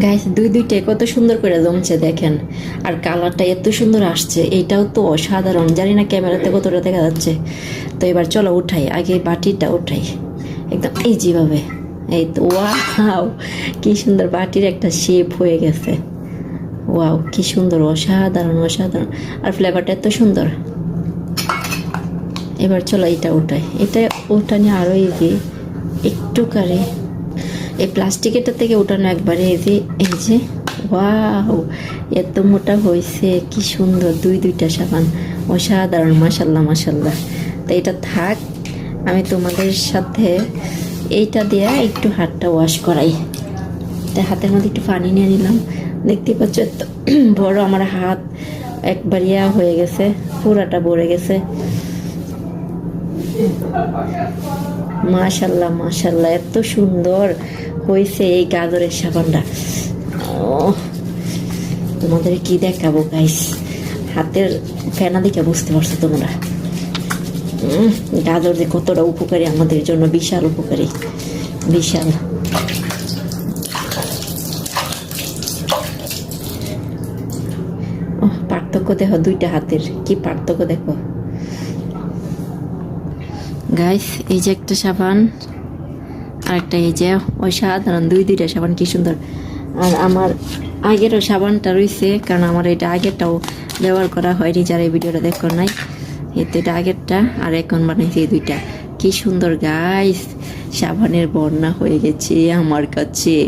Guys দুইটাই কত সুন্দর করে জমছে দেখেন, আর কালারটা এত সুন্দর আসছে, এইটাও তো অসাধারণ। জানি না ক্যামেরাতে কতটা দেখা যাচ্ছে। তো এবার চলো উঠাই, আগে বাটিটা উঠাই একদম এই যেভাবে। এই তো ওয়াও, কি সুন্দর বাটির একটা শেপ হয়ে গেছে। ওয়াও, কি সুন্দর, অসাধারণ অসাধারণ, আর ফ্লেভারটা এত সুন্দর। এবার চলো এটা উঠাই, এটা উঠানি আরও ইজি একটু করে। এই প্লাস্টিকেরটা থেকে উঠানো একবারে ইজি। এই যে ওয়াও, এত মোটা হয়েছে, কি সুন্দর। দুইটা সাবান, অসাধারণ, মাশাল্লাহ মাশাল্লাহ। তো এটা থাক, আমি তোমাদের সাথে এইটা দিয়ে একটু হাতটা ওয়াশ করাই। তাই হাতের মধ্যে একটু পানি নিয়ে নিলাম। দেখতে পাচ্ছ এত বড় আমার হাত, একবার ইয়া হয়ে গেছে, পুরাটা ভরে গেছে। মাশাল্লাহ মাশাল্লাহ, এত সুন্দর হয়েছে এই গাজরের সাবানটা। তোমাদের কি দেখাবো গাইস, হাতের ফেনা দেখে বুঝতে পারছো তোমরা গাজর যে কতটা উপকারী আমাদের জন্য, বিশাল উপকারী, বিশাল। পার্থক্য দেখো দুইটা হাতের, কি পার্থক্য দেখো গাইস। এই যে একটা সাবান, আর একটা এই যে অসাধারণ, দুইটা সাবান কি সুন্দর। আর আমার আগেরও সাবানটা রয়েছে, কারণ আমার এটা আগেরটাও ব্যবহার করা হয়নি, যারা এই ভিডিওটা দেখো নাই। এতে এটা আগেরটা, আর এখন বানাইছি এই দুইটা। কি সুন্দর গাইস, সাবানের বন্যা হয়ে গেছে আমার কাছে।